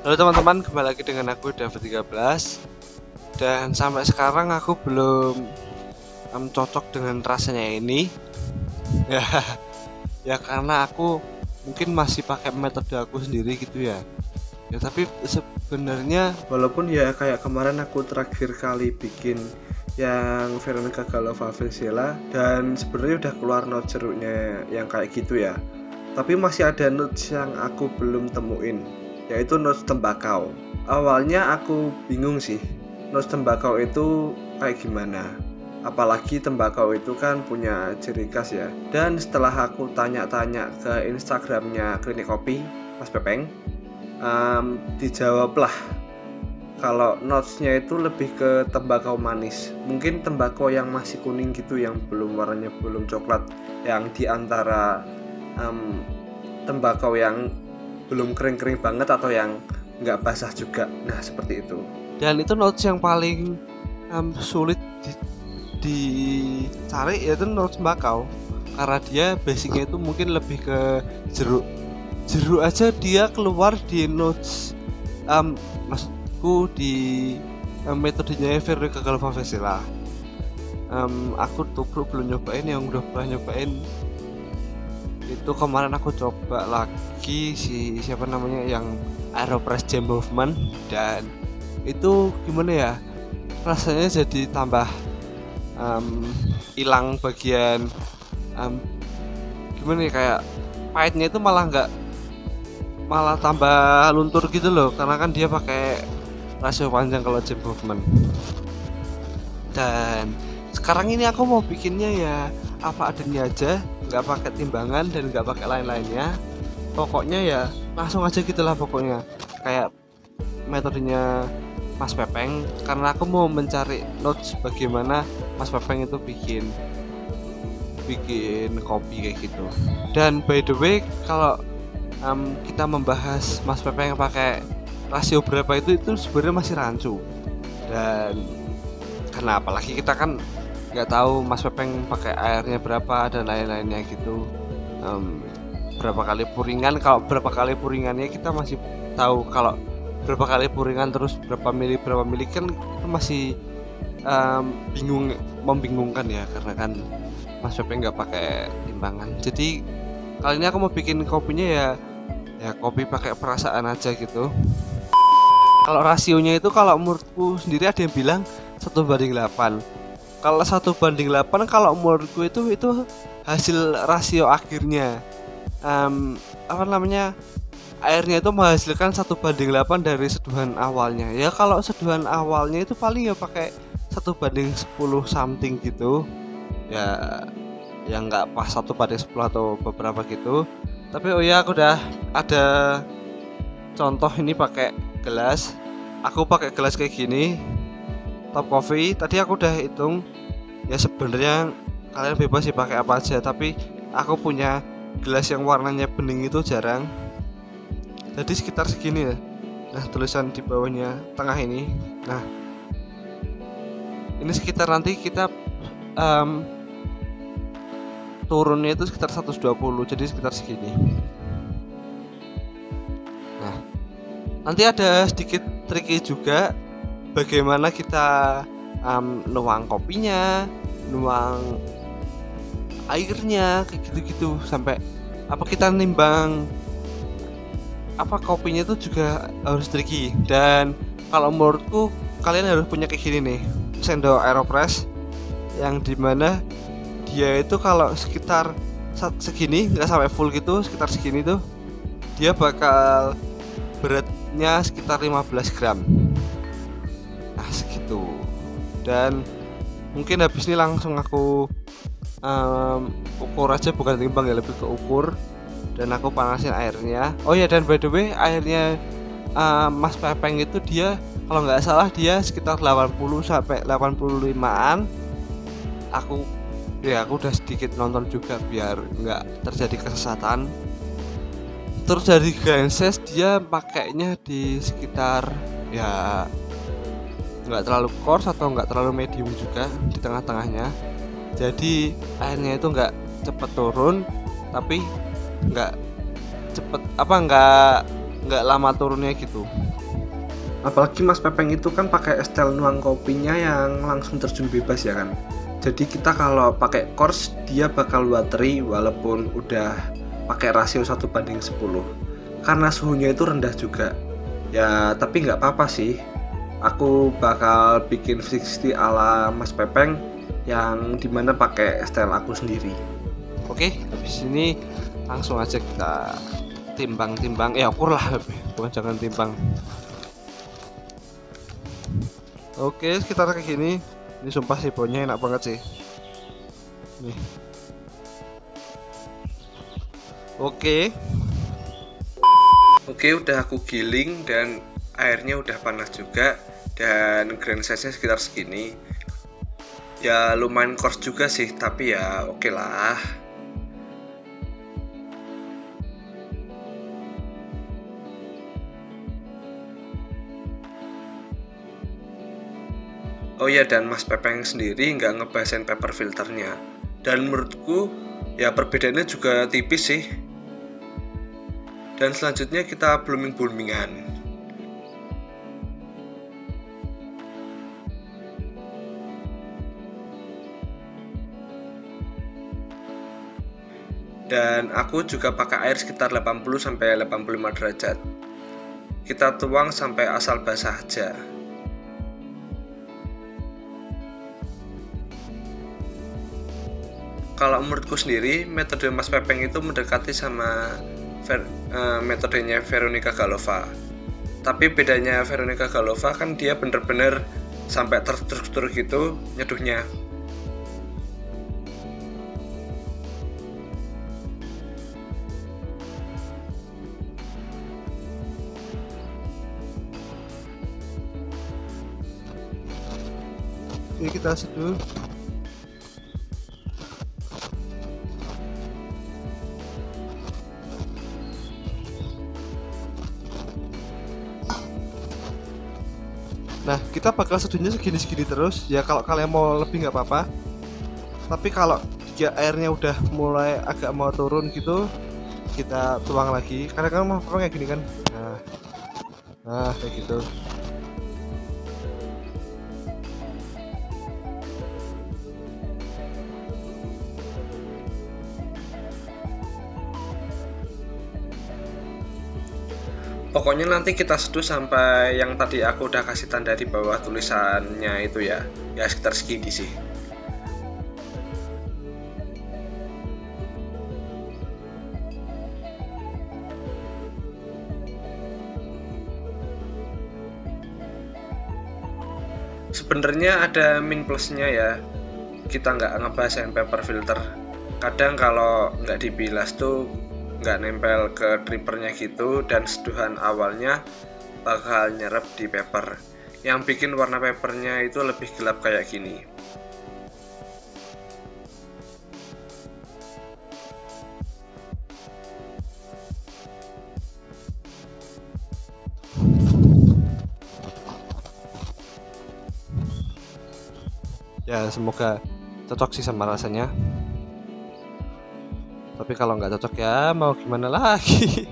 Halo teman-teman, kembali lagi dengan aku David 13. Dan sampai sekarang aku belum cocok dengan rasanya ini. Ya, ya karena aku mungkin masih pakai metode aku sendiri gitu ya. Ya tapi sebenarnya walaupun ya kayak kemarin aku terakhir kali bikin yang Veronica Galova Vensela dan sebenarnya udah keluar notes jeruknya yang kayak gitu ya. Tapi masih ada notes yang aku belum temuin, yaitu notes tembakau. Awalnya aku bingung sih, notes tembakau itu kayak gimana. Apalagi tembakau itu kan punya ciri khas ya. Dan setelah aku tanya-tanya ke Instagramnya Klinik Kopi, Mas Pepeng, dijawablah kalau notesnya itu lebih ke tembakau manis. Mungkin tembakau yang masih kuning gitu, yang belum warnanya belum coklat, yang diantara tembakau yang belum kering-kering banget atau yang nggak basah juga. Nah seperti itu. Dan itu notes yang paling sulit dicari yaitu notes tembakau, karena dia basicnya itu mungkin lebih ke jeruk aja dia keluar di notes maksudku di metodenya Veronica Galova Vensela. Aku tuh belum nyobain, yang udah pernah nyobain itu kemarin aku coba lagi siapa namanya yang Aeropress Jam Movement, dan itu gimana ya, rasanya jadi tambah hilang bagian gimana ya, kayak pahitnya itu malah tambah luntur gitu loh, karena kan dia pakai rasio panjang kalau Jam Movement. Dan sekarang ini aku mau bikinnya ya apa adanya aja, nggak pakai timbangan dan nggak pakai lain-lainnya. Pokoknya ya langsung aja gitulah pokoknya, kayak metodenya Mas Pepeng, karena aku mau mencari notes bagaimana Mas Pepeng itu bikin kopi kayak gitu. Dan by the way, kalau kita membahas Mas Pepeng yang pakai rasio berapa itu sebenarnya masih rancu. Dan karena apalagi kita kan nggak tahu Mas Pepeng pakai airnya berapa dan lain-lainnya gitu, berapa kali puringan. Kalau berapa kali puringannya kita masih tahu, kalau berapa kali puringan terus berapa mili kan itu masih membingungkan ya, karena kan Mas Pepeng nggak pakai timbangan. Jadi kali ini aku mau bikin kopinya ya kopi pakai perasaan aja gitu. Kalau rasionya itu kalau menurutku sendiri ada yang bilang 1:8. Kalau 1:8 kalau menurutku itu hasil rasio akhirnya. Apa namanya, airnya itu menghasilkan 1:8 dari seduhan awalnya. Ya kalau seduhan awalnya itu paling ya pakai 1:10 something gitu. Ya yang nggak pas 1:10 atau beberapa gitu. Tapi oh ya, aku udah ada contoh ini pakai gelas. Aku pakai gelas kayak gini, Top Coffee. Tadi aku udah hitung. Ya sebenarnya kalian bebas sih pakai apa aja, tapi aku punya gelas yang warnanya bening itu jarang. Jadi sekitar segini ya. Nah, tulisan di bawahnya tengah ini. Nah, ini sekitar nanti kita turunnya itu sekitar 120, jadi sekitar segini. Nah, nanti ada sedikit triknya juga bagaimana kita nuang kopinya, nuang airnya kayak gitu-gitu, sampai apa kita nimbang apa kopinya itu juga harus tricky. Dan kalau menurutku kalian harus punya kayak gini nih, sendok Aeropress, yang dimana dia itu kalau sekitar segini, nggak sampai full gitu, sekitar segini tuh dia bakal beratnya sekitar 15 gram. Nah segitu. Dan mungkin habis ini langsung aku ukur aja, bukan timbang ya, lebih ke ukur. Dan aku panasin airnya. Oh ya, dan by the way airnya Mas Pepeng itu dia kalau nggak salah dia sekitar 80 sampai 85an. Aku udah sedikit nonton juga biar nggak terjadi kesesatan. Terus dari Ganses dia pakainya di sekitar ya nggak terlalu coarse atau nggak terlalu medium juga, di tengah-tengahnya. Jadi airnya itu nggak cepet turun, tapi nggak cepet nggak lama turunnya gitu. Apalagi Mas Pepeng itu kan pakai style nuang kopinya yang langsung terjun bebas ya kan. Jadi kita kalau pakai course dia bakal watery walaupun udah pakai rasio 1:10 karena suhunya itu rendah juga ya, tapi nggak apa-apa sih. Aku bakal bikin 60 ala Mas Pepeng yang dimana pakai style aku sendiri. Oke, habis ini langsung aja kita timbang-timbang, ukur lah, bukan jangan timbang. Oke, sekitar kayak gini. Ini sumpah sih baunya enak banget sih. Nih. Oke, udah aku giling dan airnya udah panas juga, dan grand size nya sekitar segini. Ya lumayan coarse juga sih, tapi ya oke lah. Oh ya, dan Mas Pepeng sendiri nggak ngebahasin paper filternya, dan menurutku ya perbedaannya juga tipis sih. Dan selanjutnya kita blooming-bloomingan. Dan aku juga pakai air sekitar 80-85 derajat. Kita tuang sampai asal basah aja. Kalau menurutku sendiri, metode Mas Pepeng itu mendekati sama metodenya Veronica Galova. Tapi bedanya Veronica Galova kan dia bener-bener sampai terstruktur gitu nyeduhnya. Oke, kita seduh. Nah, kita bakal seduhnya segini-segini terus ya. Kalau kalian mau lebih nggak apa-apa, tapi kalau jika airnya udah mulai agak mau turun gitu, kita tuang lagi. Karena kan mau kayak gini kan. Nah kayak gitu. Pokoknya nanti kita seduh sampai yang tadi aku udah kasih tanda di bawah tulisannya itu ya sekitar segini sih. Sebenarnya ada min plusnya ya, kita nggak ngebahas paper filter. Kadang kalau nggak dibilas tuh nggak nempel ke drippernya gitu, dan seduhan awalnya bakal nyerap di paper yang bikin warna papernya itu lebih gelap kayak gini. Ya semoga cocok sih sama rasanya. Tapi kalau nggak cocok ya mau gimana lagi.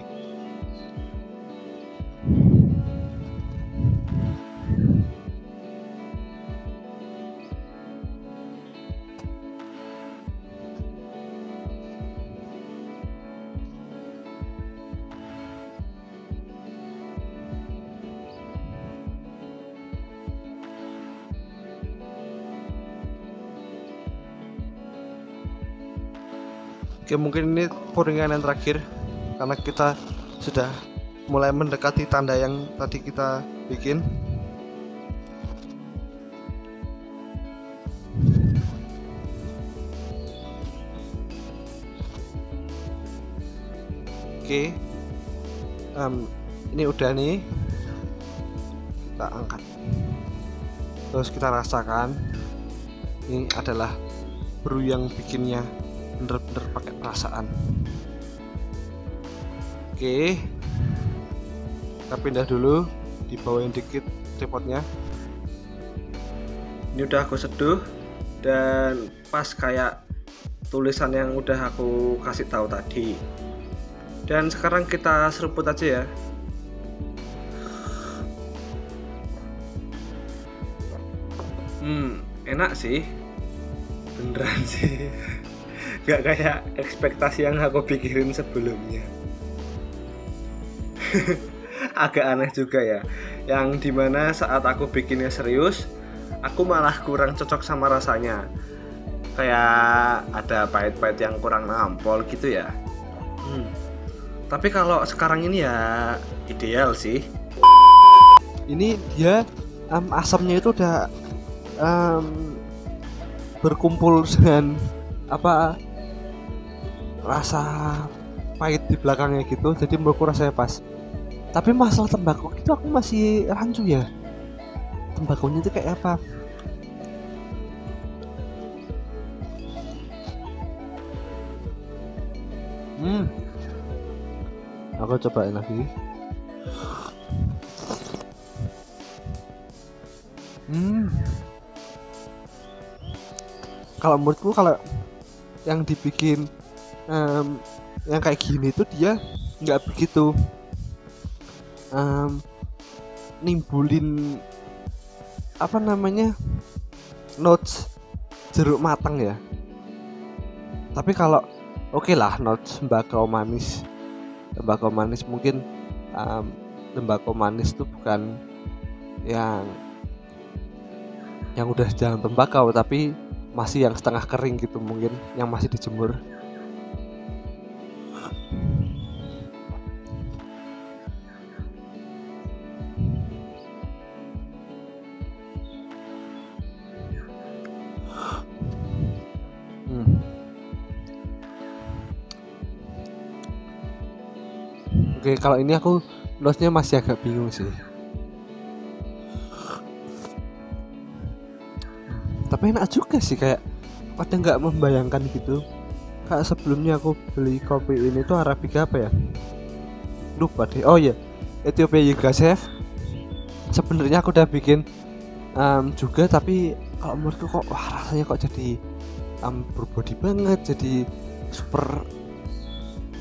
Oke, mungkin ini pouringan yang terakhir karena kita sudah mulai mendekati tanda yang tadi kita bikin. Oke, ini udah nih, kita angkat terus kita rasakan. Ini adalah brew yang bikinnya bener-bener pakai perasaan. Oke, kita pindah dulu, dibawain dikit tripodnya. Ini udah aku seduh dan pas kayak tulisan yang udah aku kasih tahu tadi. Dan sekarang kita seruput aja ya. Enak sih, beneran sih. Gak kayak ekspektasi yang aku pikirin sebelumnya. Agak aneh juga ya, yang dimana saat aku bikinnya serius, aku malah kurang cocok sama rasanya. Kayak ada pahit-pahit yang kurang nampol gitu ya. Tapi kalau sekarang ini ya ideal sih. Ini dia asamnya itu udah berkumpul dengan apa rasa pahit di belakangnya gitu, jadi menurutku rasanya pas. Tapi masalah tembakau itu aku masih rancu ya, tembakaunya itu kayak apa. Aku cobain lagi. Kalau menurutku kalau yang dibikin yang kayak gini tuh dia nggak begitu nimbulin apa namanya notes jeruk matang ya. Tapi kalau oke lah notes tembakau manis mungkin tembakau manis itu bukan yang udah jalan tembakau, tapi masih yang setengah kering gitu, mungkin yang masih dijemur. Oke, kalau ini aku notesnya masih agak bingung sih. Tapi enak juga sih, kayak pada nggak membayangkan gitu. Kayak sebelumnya aku beli kopi ini tuh Arabica apa ya? Lupa deh. Oh ya, Ethiopia Yugoslavia. Sebenarnya aku udah bikin juga, tapi kalau menurutku kok rasanya kok jadi berbody banget, jadi super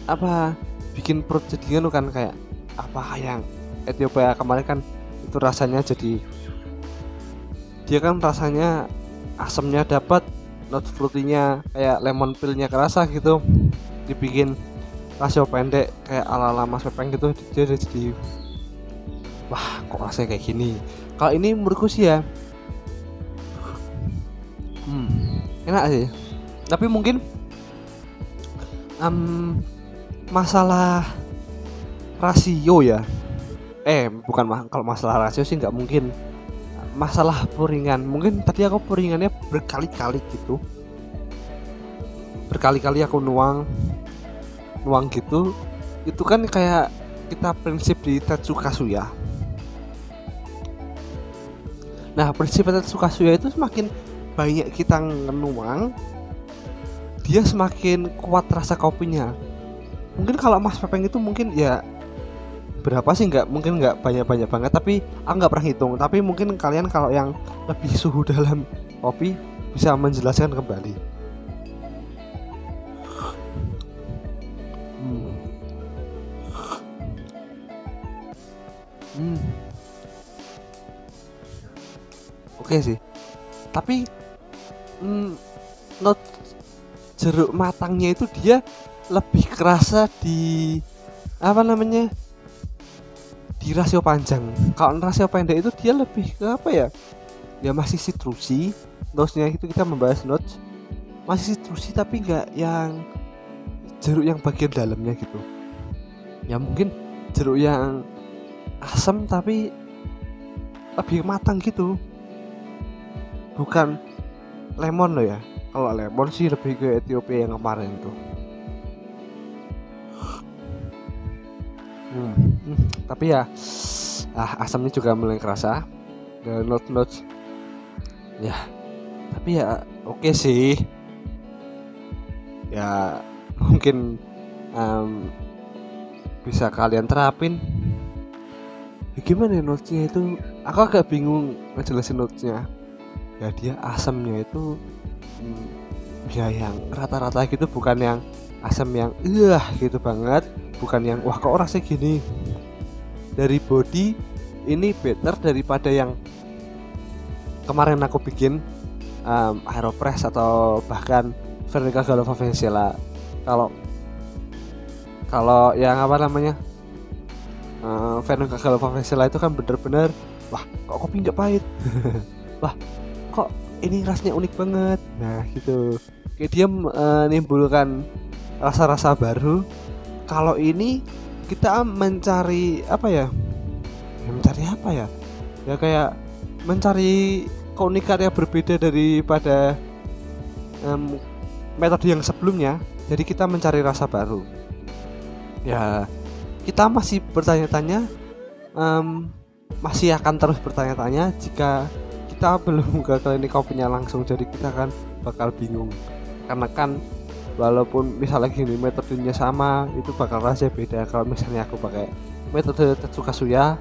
apa bikin perut jadi kan kayak apa yang Ethiopia kemarin kan itu rasanya jadi dia kan rasanya asamnya dapat, not fruity-nya kayak lemon peel-nya kerasa gitu, dibikin rasio pendek kayak ala-ala Mas Pepeng gitu, dia jadi wah kok rasanya kayak gini. Kalau ini menurutku sih ya enak sih, tapi mungkin masalah rasio ya bukan kalau masalah rasio sih nggak mungkin. Masalah puringan, mungkin tadi aku puringannya berkali-kali gitu, berkali-kali aku nuang gitu, itu kan kayak kita prinsip di Tetsukasuya. Nah prinsip Tetsukasuya itu semakin banyak kita nuang, dia semakin kuat rasa kopinya. Mungkin kalau Mas Pepeng itu mungkin ya berapa sih, nggak mungkin nggak banyak banget, tapi aku nggak pernah hitung. Tapi mungkin kalian kalau yang lebih suhu dalam kopi bisa menjelaskan kembali. Oke sih, tapi not jeruk matangnya itu dia lebih kerasa di apa namanya di rasio panjang. Kalau rasio pendek itu dia lebih ke apa ya, ya masih citrusi. Notesnya itu kita membahas notes masih citrusi, tapi nggak yang jeruk yang bagian dalamnya gitu ya, mungkin jeruk yang asam tapi lebih matang gitu, bukan lemon loh ya. Kalau lemon sih lebih ke Ethiopia yang kemarin tuh. Tapi ya asamnya juga mulai kerasa dan notes ya, tapi ya oke sih ya, mungkin bisa kalian terapin. Gimana notesnya itu, aku agak bingung ngejelasin notesnya ya. Dia asamnya itu ya yang rata-rata gitu, bukan yang asam yang gitu banget, bukan yang wah kok rasanya gini. Dari body ini better daripada yang kemarin aku bikin Aeropress atau bahkan Vernica Galova Vencella. Kalau yang apa namanya Vernica Galova Vencella itu kan bener-bener wah kok kopi nggak pahit. Wah kok ini rasanya unik banget. Nah gitu, kayak dia menimbulkan rasa-rasa baru. Kalau ini kita mencari apa ya? Mencari apa ya? Ya kayak mencari keunikan yang berbeda daripada metode yang sebelumnya. Jadi kita mencari rasa baru. Ya kita masih bertanya-tanya, masih akan terus bertanya-tanya jika kita belum ke klinik kopinya langsung. Jadi kita kan bakal bingung karena kan walaupun misalnya gini metodenya sama itu bakal rasanya beda. Kalau misalnya aku pakai metode Tetsuka Suya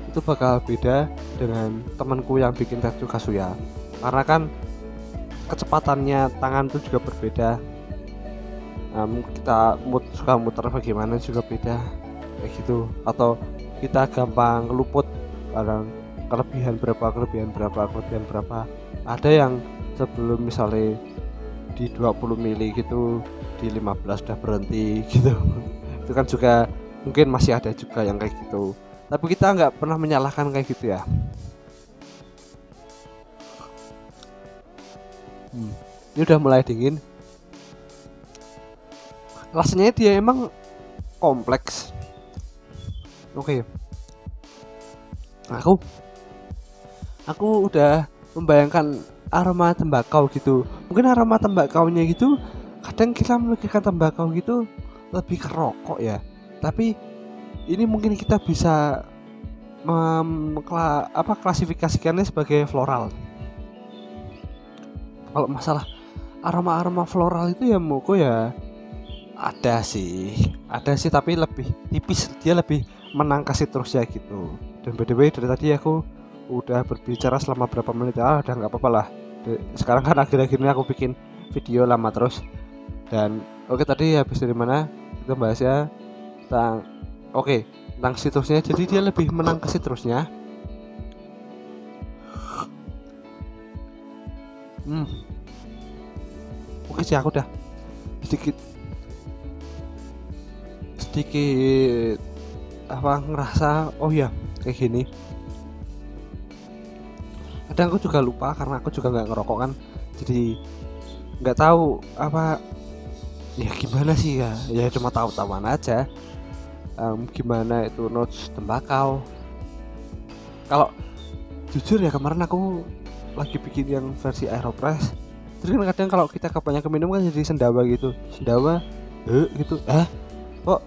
itu bakal beda dengan temanku yang bikin Tetsuka Suya karena kan kecepatannya tangan itu juga berbeda. Kita suka muter bagaimana juga beda kayak gitu, atau kita gampang luput kadang kelebihan berapa. Ada yang sebelum misalnya di 20 mili gitu di 15 udah berhenti gitu. Itu kan juga mungkin masih ada juga yang kayak gitu, tapi kita nggak pernah menyalahkan kayak gitu ya. Ini udah mulai dingin, rasanya dia emang kompleks. Oke. Aku udah membayangkan aroma tembakau gitu. Mungkin aroma tembakaunya gitu kadang kita memikirkan tembakau gitu lebih ke rokok ya. Tapi ini mungkin kita bisa klasifikasikannya sebagai floral. Kalau masalah aroma floral itu ya moko ya ada sih tapi lebih tipis, dia lebih menangka sitrusnya gitu. Dan by the way dari tadi aku udah berbicara selama berapa menit udah nggak apa-apa lah. Sekarang kan akhir-akhir ini aku bikin video lama terus. Dan tadi habis dari mana kita bahasnya tentang tentang sitrusnya. Jadi dia lebih menangka sitrusnya. Oke sih, aku udah sedikit ngerasa oh ya kayak gini. Kadang aku juga lupa karena aku juga nggak ngerokok kan, jadi nggak tahu apa ya gimana sih ya cuma tahu-tahuan aja gimana itu notes tembakau. Kalau jujur ya kemarin aku lagi bikin yang versi Aeropress, terus kan kadang kalau kita kebanyakan minum kan jadi sendawa gitu gitu kok.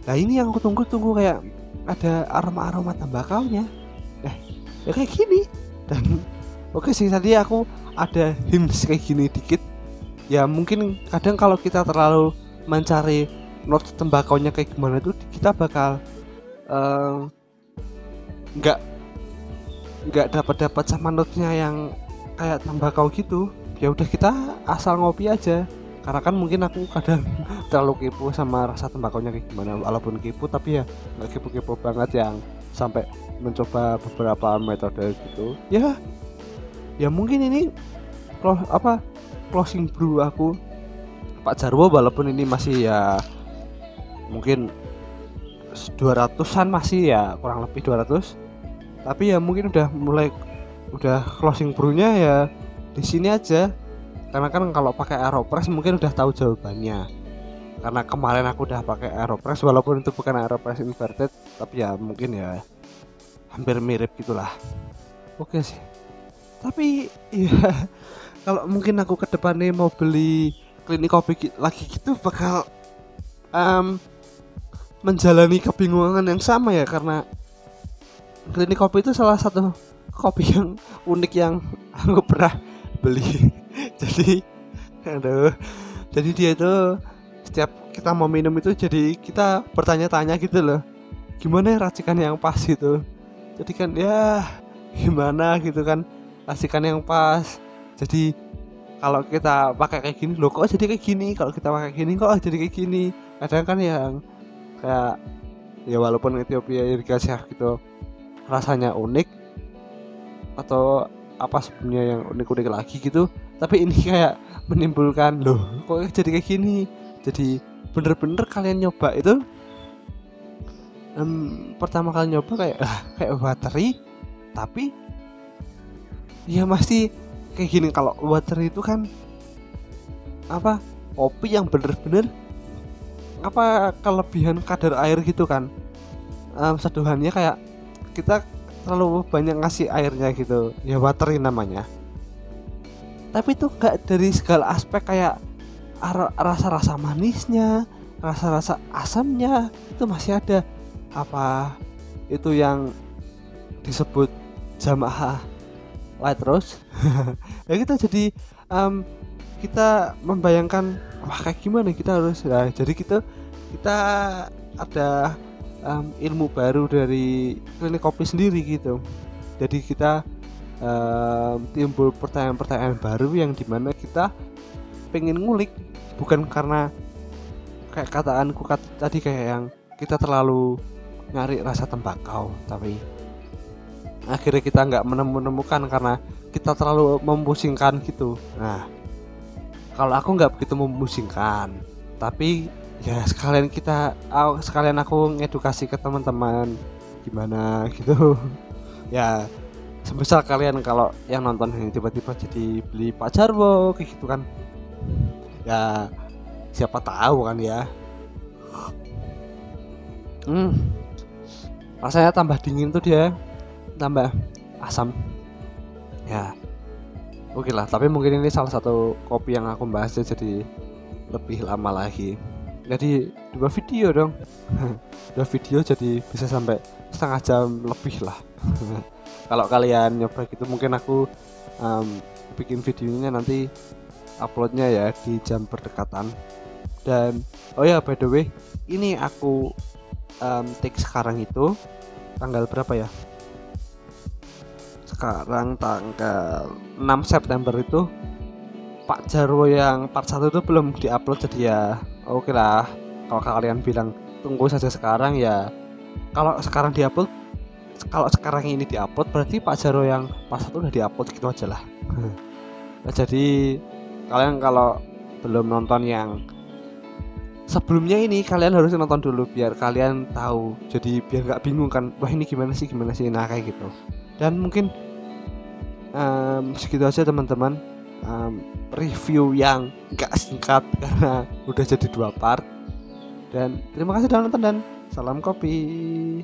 Nah ini yang aku tunggu kayak ada aroma tembakaunya. Ya kayak gini. Dan sih tadi aku ada hints kayak gini dikit. Ya mungkin kadang kalau kita terlalu mencari notes tembakaunya kayak gimana itu kita bakal nggak dapat sama notesnya yang kayak tembakau gitu. Ya udah kita asal ngopi aja. Karena kan mungkin aku kadang terlalu kepo sama rasa tembakaunya kayak gimana. Walaupun kepo tapi ya nggak kepo banget yang sampai mencoba beberapa metode gitu. Ya mungkin ini closing brew aku Pak Jarwo, walaupun ini masih ya mungkin 200-an masih ya kurang lebih 200. Tapi ya mungkin udah closing brewnya ya di sini aja. Karena kan kalau pakai Aeropress mungkin udah tahu jawabannya. Karena kemarin aku udah pakai Aeropress walaupun itu bukan Aeropress inverted, tapi ya mungkin ya hampir mirip gitulah. Oke sih. Tapi ya kalau mungkin aku ke depannya mau beli klinik kopi lagi gitu bakal menjalani kebingungan yang sama ya, karena klinik kopi itu salah satu kopi yang unik yang aku pernah beli. Jadi dia itu setiap kita mau minum itu jadi kita bertanya-tanya gitu loh, gimana racikan yang pas gitu. Jadi kan ya gimana gitu kan racikan yang pas. Jadi kalau kita pakai kayak gini loh kok jadi kayak gini, kalau kita pakai gini kok jadi kayak gini. Kadang kan yang kayak ya walaupun Ethiopia Irgasiah gitu rasanya unik, atau apa sebelumnya yang unik-unik lagi gitu, tapi ini kayak menimbulkan loh kok jadi kayak gini. Jadi bener-bener kalian nyoba itu pertama kali nyoba kayak watery, tapi ya masih kayak gini. Kalau watery itu kan apa, kopi yang bener-bener apa kelebihan kadar air gitu kan. Seduhannya kayak kita terlalu banyak ngasih airnya gitu ya, watery namanya. Tapi itu gak dari segala aspek, kayak rasa-rasa manisnya, rasa-rasa asamnya itu masih ada. Apa itu yang disebut jamaah light roast. Ya kita jadi kita membayangkan wah kayak gimana kita harus jadi kita ada ilmu baru dari klinik kopi sendiri gitu. Jadi kita timbul pertanyaan-pertanyaan baru yang dimana kita pengen ngulik, bukan karena kayak kataanku tadi kayak yang kita terlalu nyari rasa tembakau, tapi akhirnya kita nggak menemukan karena kita terlalu memusingkan gitu. Nah kalau aku nggak begitu memusingkan, tapi ya sekalian aku ngedukasi ke teman-teman gimana gitu. Ya sebesar kalian kalau yang nonton ini tiba-tiba jadi beli Pak Jarwo kayak gitu kan, ya siapa tahu kan ya. Rasanya tambah dingin tuh dia, tambah asam ya. Oke lah, tapi mungkin ini salah satu kopi yang aku bahas jadi lebih lama lagi. Jadi 2 video dong. 2 video jadi bisa sampai setengah jam lebih lah. Kalau kalian nyoba gitu, mungkin aku bikin videonya nanti uploadnya ya di jam berdekatan. Dan oh ya by the way, ini aku take sekarang itu tanggal berapa ya? Sekarang tanggal 6 September itu Pak Jarwo yang part 1 itu belum diupload, jadi ya oke lah. Kalau kalian bilang tunggu saja sekarang, ya kalau sekarang diupload, kalau sekarang ini diupload berarti Pak Jarwo yang part 1 udah diupload gitu aja lah. Nah, jadi kalian kalau belum nonton yang sebelumnya ini, kalian harus nonton dulu biar kalian tahu, jadi biar nggak bingung kan, wah ini gimana sih. Nah kayak gitu. Dan mungkin segitu aja teman-teman, review yang gak singkat karena udah jadi 2 part. Dan terima kasih sudah nonton dan salam kopi.